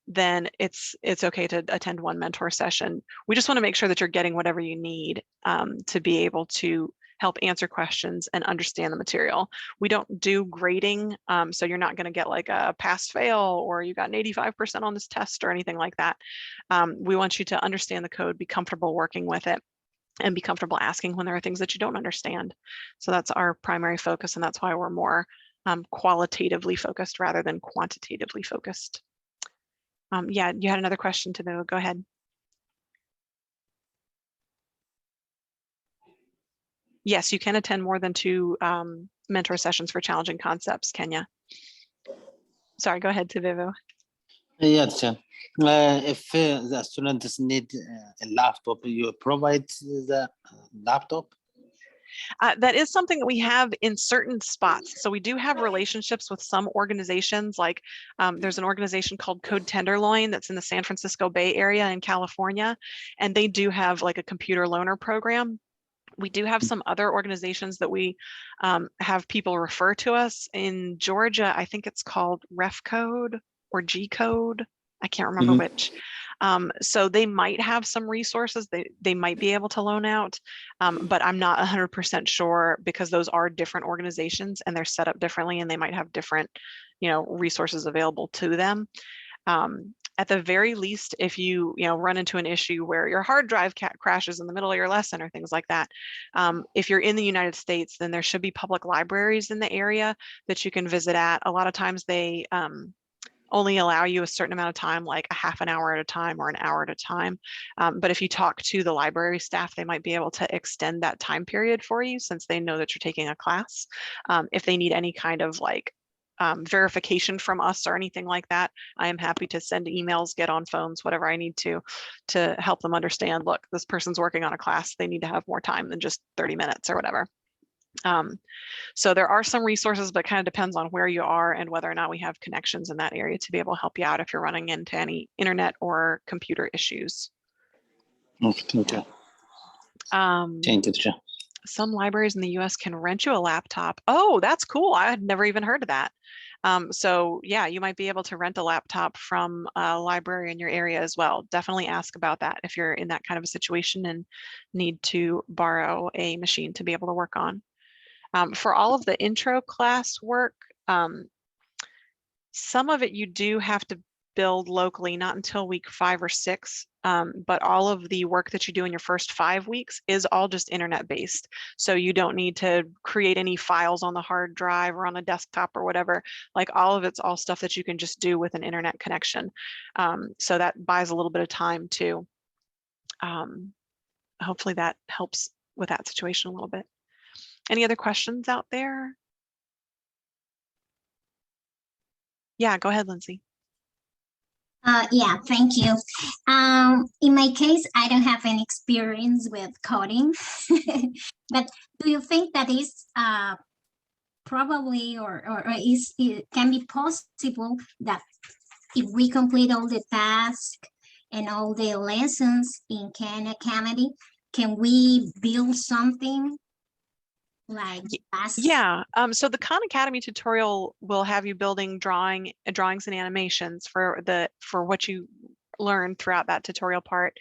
[SPEAKER 1] then it's okay to attend one mentor session. We just want to make sure that you're getting whatever you need to be able to help answer questions and understand the material. We don't do grading, so you're not going to get like a pass fail or you got an 85% on this test or anything like that. We want you to understand the code, be comfortable working with it, and be comfortable asking when there are things that you don't understand. So that's our primary focus, and that's why we're more qualitatively focused rather than quantitatively focused. Yeah, you had another question to know. Go ahead. Yes, you can attend more than 2 mentor sessions for challenging concepts, Kenya. Sorry, go ahead, Tavivo.
[SPEAKER 4] Yeah, teacher. If the students need a laptop, you provide the laptop?
[SPEAKER 1] That is something that we have in certain spots. So we do have relationships with some organizations, like there's an organization called Code Tenderloin that's in the San Francisco Bay Area in California, and they do have like a computer loaner program. We do have some other organizations that we have people refer to us. In Georgia, I think it's called Ref Code or G Code. I can't remember which. So they might have some resources they might be able to loan out, but I'm not 100% sure because those are different organizations and they're set up differently and they might have different, resources available to them. At the very least, if you run into an issue where your hard drive crashes in the middle of your lesson or things like that, if you're in the United States, then there should be public libraries in the area that you can visit at. A lot of times they only allow you a certain amount of time, like a half an hour at a time or an hour at a time. But if you talk to the library staff, they might be able to extend that time period for you since they know that you're taking a class. If they need any kind of like verification from us or anything like that, I am happy to send emails, get on phones, whatever I need to help them understand, look, this person's working on a class. They need to have more time than just 30 minutes or whatever. So there are some resources, but it kind of depends on where you are and whether or not we have connections in that area to be able to help you out if you're running into any internet or computer issues.
[SPEAKER 4] Okay. Thank you, teacher.
[SPEAKER 1] Some libraries in the US can rent you a laptop. Oh, that's cool. I had never even heard of that. So yeah, you might be able to rent a laptop from a library in your area as well. Definitely ask about that if you're in that kind of a situation and need to borrow a machine to be able to work on. For all of the intro class work, some of it you do have to build locally, not until week 5 or 6, but all of the work that you do in your first 5 weeks is all just internet based. So you don't need to create any files on the hard drive or on a desktop or whatever. Like all of it's all stuff that you can just do with an internet connection. So that buys a little bit of time too. Hopefully that helps with that situation a little bit. Any other questions out there? Yeah, go ahead, Lindsay.
[SPEAKER 2] Yeah, thank you. In my case, I don't have any experience with coding, but do you think that is probably or is it can be possible that if we complete all the tasks and all the lessons in Khan Academy, can we build something like us?
[SPEAKER 1] Yeah, so the Khan Academy tutorial will have you building drawings and animations for what you learn throughout that tutorial part.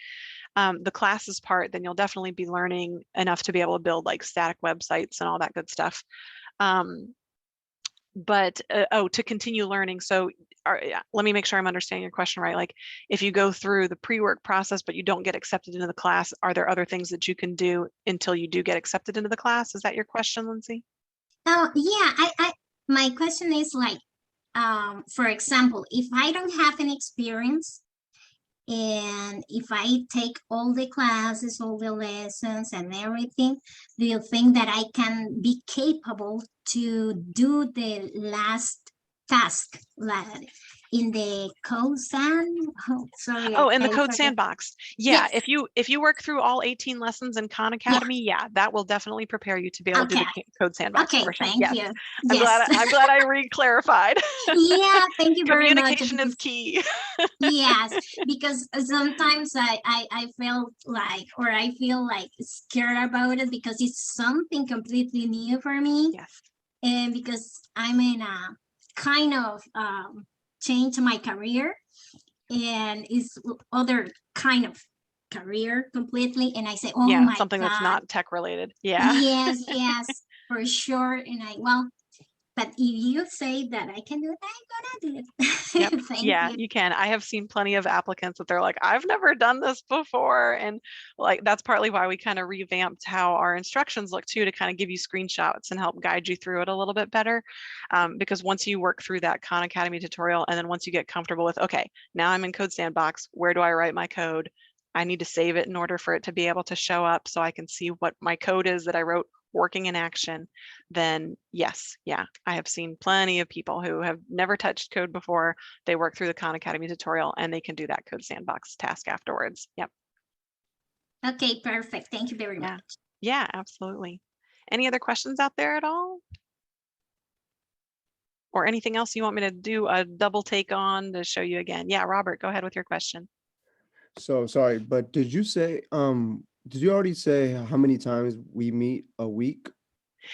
[SPEAKER 1] The classes part, then you'll definitely be learning enough to be able to build like static websites and all that good stuff. But to continue learning, so let me make sure I'm understanding your question right. Like if you go through the pre-work process but you don't get accepted into the class, are there other things that you can do until you do get accepted into the class? Is that your question, Lindsay?
[SPEAKER 2] Oh yeah, my question is like, for example, if I don't have any experience and if I take all the classes, all the lessons and everything, do you think that I can be capable to do the last task like in the code sand? Oh, sorry,
[SPEAKER 1] Oh, in the
[SPEAKER 2] I
[SPEAKER 1] code
[SPEAKER 2] forgot.
[SPEAKER 1] sandbox. Yeah,
[SPEAKER 2] Yes.
[SPEAKER 1] if you work through all 18 lessons in Khan Academy, yeah, that will definitely prepare you to be able to do
[SPEAKER 2] Okay.
[SPEAKER 1] the code sandbox
[SPEAKER 2] Okay,
[SPEAKER 1] portion.
[SPEAKER 2] thank
[SPEAKER 1] Yes.
[SPEAKER 2] you.
[SPEAKER 1] I'm
[SPEAKER 2] Yes.
[SPEAKER 1] glad I re-clarified.
[SPEAKER 2] Yeah, thank you very much.
[SPEAKER 1] Communication is
[SPEAKER 2] Because
[SPEAKER 1] key.
[SPEAKER 2] yes, because sometimes I felt like, or I feel like scared about it because it's something completely new for me.
[SPEAKER 1] Yes.
[SPEAKER 2] And because I'm in a kind of change my career and it's other kind of career completely. And I say, oh
[SPEAKER 1] Yeah,
[SPEAKER 2] my
[SPEAKER 1] something that's
[SPEAKER 2] God.
[SPEAKER 1] not tech related. Yeah.
[SPEAKER 2] Yes, yes, for sure. And well, but if you say that I can do it, I'm gonna do it.
[SPEAKER 1] Yep.
[SPEAKER 2] Thank
[SPEAKER 1] Yeah,
[SPEAKER 2] you.
[SPEAKER 1] you can. I have seen plenty of applicants that they're like, I've never done this before. And like that's partly why we kind of revamped how our instructions look too, to kind of give you screenshots and help guide you through it a little bit better. Because once you work through that Khan Academy tutorial, and then once you get comfortable with, okay, now I'm in Code Sandbox, where do I write my code? I need to save it in order for it to be able to show up so I can see what my code is that I wrote working in action. Then yes, yeah, I have seen plenty of people who have never touched code before. They work through the Khan Academy tutorial and they can do that code sandbox task afterwards. Yep.
[SPEAKER 2] Okay, perfect. Thank you very
[SPEAKER 1] Yeah.
[SPEAKER 2] much.
[SPEAKER 1] Yeah, absolutely. Any other questions out there at all? Or anything else you want me to do a double take on to show you again? Yeah, Robert, go ahead with your question.
[SPEAKER 5] So sorry, but did you already say how many times we meet a week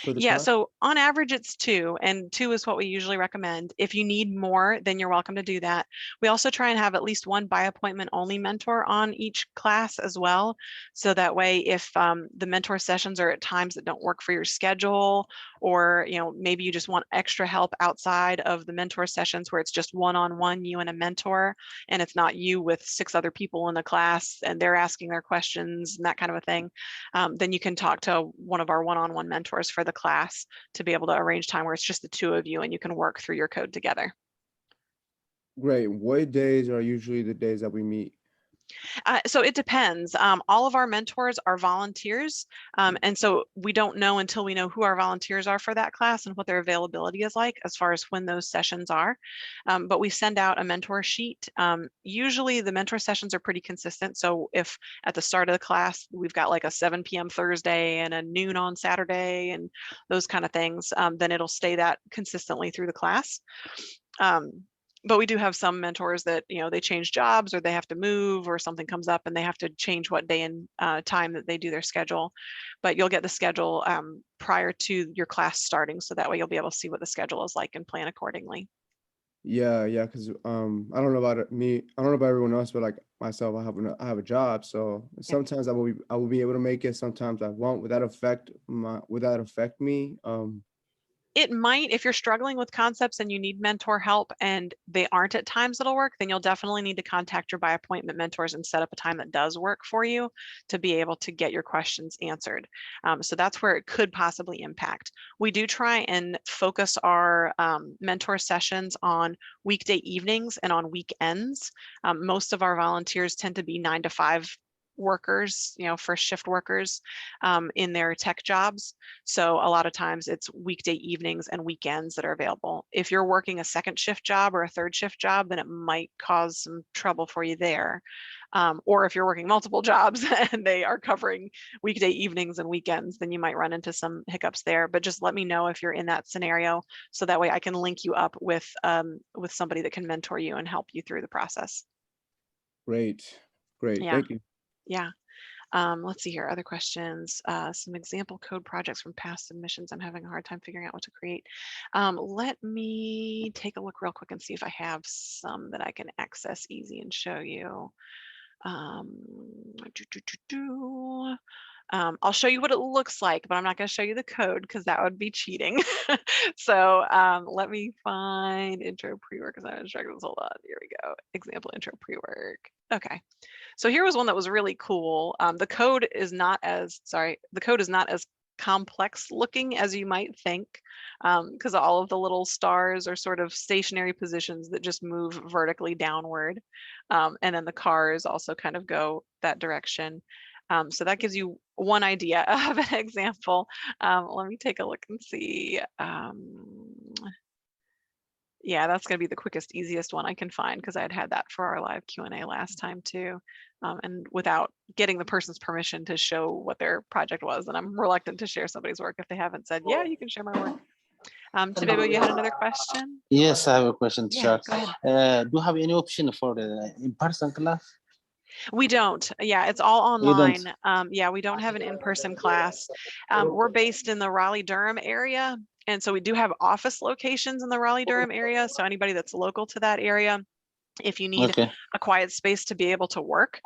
[SPEAKER 5] for the
[SPEAKER 1] Yeah,
[SPEAKER 5] class?
[SPEAKER 1] so on average it's 2, and 2 is what we usually recommend. If you need more, then you're welcome to do that. We also try and have at least one by appointment only mentor on each class as well. So that way, if the mentor sessions are at times that don't work for your schedule, or maybe you just want extra help outside of the mentor sessions where it's just one-on-one, you and a mentor, and it's not you with 6 other people in the class and they're asking their questions and that kind of a thing, then you can talk to one of our one-on-one mentors for the class to be able to arrange time where it's just the 2 of you and you can work through your code together.
[SPEAKER 5] Great. What days are usually the days that we meet?
[SPEAKER 1] So it depends. All of our mentors are volunteers. And so we don't know until we know who our volunteers are for that class and what their availability is like as far as when those sessions are. But we send out a mentor sheet. Usually the mentor sessions are pretty consistent. So if at the start of the class, we've got like a 7 p.m. Thursday and a noon on Saturday and those kind of things, then it'll stay that consistently through the class. But we do have some mentors that, they change jobs or they have to move or something comes up and they have to change what day and time that they do their schedule. But you'll get the schedule prior to your class starting. So that way you'll be able to see what the schedule is like and plan accordingly.
[SPEAKER 5] Yeah, because I don't know about me. I don't know about everyone else, but like myself, I have a job, so sometimes I will be able to make it. Sometimes I won't. Would that affect me?
[SPEAKER 1] It might, if you're struggling with concepts and you need mentor help and they aren't at times that'll work, then you'll definitely need to contact your by appointment mentors and set up a time that does work for you to be able to get your questions answered. So that's where it could possibly impact. We do try and focus our mentor sessions on weekday evenings and on weekends. Most of our volunteers tend to be 9 to 5 workers, first shift workers in their tech jobs. So a lot of times it's weekday evenings and weekends that are available. If you're working a second shift job or a third shift job, then it might cause some trouble for you there. Or if you're working multiple jobs and they are covering weekday evenings and weekends, then you might run into some hiccups there. But just let me know if you're in that scenario, so that way I can link you up with somebody that can mentor you and help you through the process.
[SPEAKER 5] Great.
[SPEAKER 1] Yeah.
[SPEAKER 5] Thank you.
[SPEAKER 1] Yeah. Let's see here, other questions. Some example code projects from past submissions. I'm having a hard time figuring out what to create. Let me take a look real quick and see if I have some that I can access easy and show you. I'll show you what it looks like, but I'm not going to show you the code because that would be cheating. So let me find intro pre-work because I'm distracted. Hold on. Here we go. Example intro pre-work. Okay. So here was one that was really cool. The code is not as complex looking as you might think, because all of the little stars are sort of stationary positions that just move vertically downward. And then the cars also kind of go that direction. So that gives you one idea of an example. Let me take a look and see. Yeah, that's going to be the quickest, easiest one I can find because I had that for our live Q&A last time too. And without getting the person's permission to show what their project was, and I'm reluctant to share somebody's work if they haven't said, yeah, you can share my work. Tibebo, you had another question?
[SPEAKER 4] Yes, I have a question,
[SPEAKER 1] Yeah,
[SPEAKER 4] teacher.
[SPEAKER 1] go ahead.
[SPEAKER 4] Do you have any option for the in-person class?
[SPEAKER 1] We don't. Yeah, it's all
[SPEAKER 4] You don't.
[SPEAKER 1] online. Yeah, we don't have an in-person class. We're based in the Raleigh-Durham area. And so we do have office locations in the Raleigh-Durham area. So anybody that's local to that area, if you need
[SPEAKER 4] Okay.
[SPEAKER 1] a quiet space to be able to work,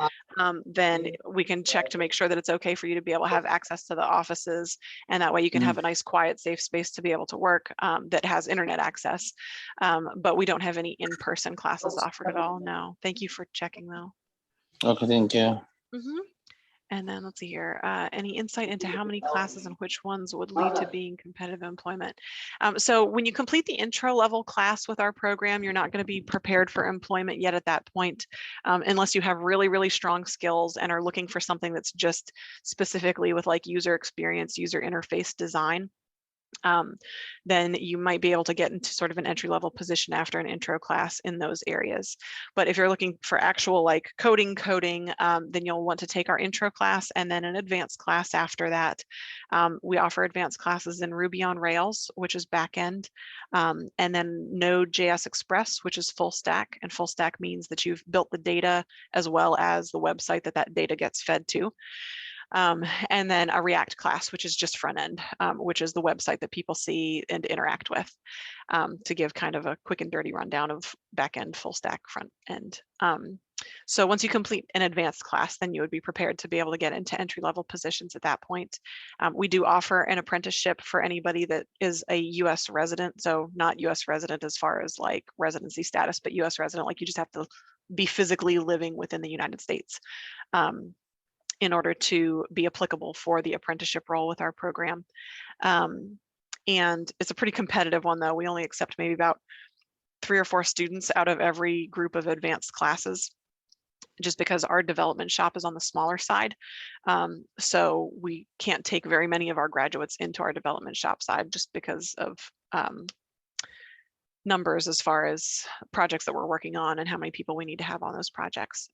[SPEAKER 1] then we can check to make sure that it's okay for you to be able to have access to the offices. And that way you can have a nice, quiet, safe space to be able to work that has internet access. But we don't have any in-person classes offered at all. No. Thank you for checking though.
[SPEAKER 4] Okay, thank you.
[SPEAKER 1] And then let's see here, any insight into how many classes and which ones would lead to being competitive employment? So when you complete the intro level class with our program, you're not going to be prepared for employment yet at that point, unless you have really, really strong skills and are looking for something that's just specifically with like user experience, user interface design. Then you might be able to get into sort of an entry-level position after an intro class in those areas. But if you're looking for actual like coding, then you'll want to take our intro class and then an advanced class after that. We offer advanced classes in Ruby on Rails, which is backend, and then Node.js Express, which is full stack. And full stack means that you've built the data as well as the website that data gets fed to. And then a React class, which is just front end, which is the website that people see and interact with, to give kind of a quick and dirty rundown of back end, full stack, front end. So once you complete an advanced class, then you would be prepared to be able to get into entry-level positions at that point. We do offer an apprenticeship for anybody that is a US resident. So not US resident as far as like residency status, but US resident, like you just have to be physically living within the United States in order to be applicable for the apprenticeship role with our program. And it's a pretty competitive one though. We only accept maybe about 3 or 4 students out of every group of advanced classes, just because our development shop is on the smaller side. So we can't take very many of our graduates into our development shop side just because of numbers as far as projects that we're working on and how many people we need to have on those projects.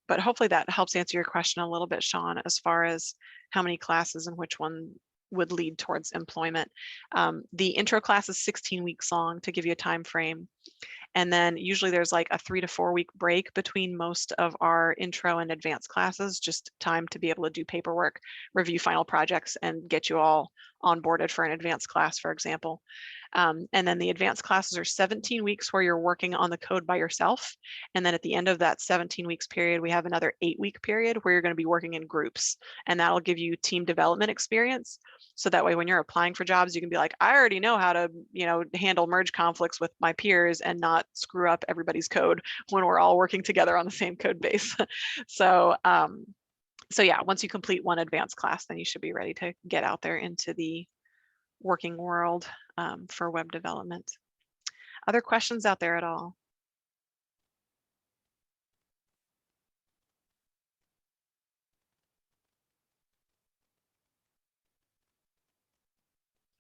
[SPEAKER 1] But hopefully that helps answer your question a little bit, Sean, as far as how many classes and which one would lead towards employment. The intro class is 16 weeks long to give you a time frame. And then usually there's like a 3 to 4 week break between most of our intro and advanced classes, just time to be able to do paperwork, review final projects, and get you all onboarded for an advanced class, for example. And then the advanced classes are 17 weeks where you're working on the code by yourself. And then at the end of that 17 weeks period, we have another 8-week period where you're going to be working in groups. And that'll give you team development experience. So that way, when you're applying for jobs, you can be like, I already know how to, handle merge conflicts with my peers and not screw up everybody's code when we're all working together on the same code base. So yeah, once you complete one advanced class, then you should be ready to get out there into the working world for web development. Other questions out there at all?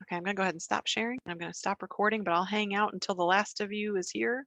[SPEAKER 1] Okay, I'm gonna go ahead and stop sharing. I'm gonna stop recording, but I'll hang out until the last of you is here.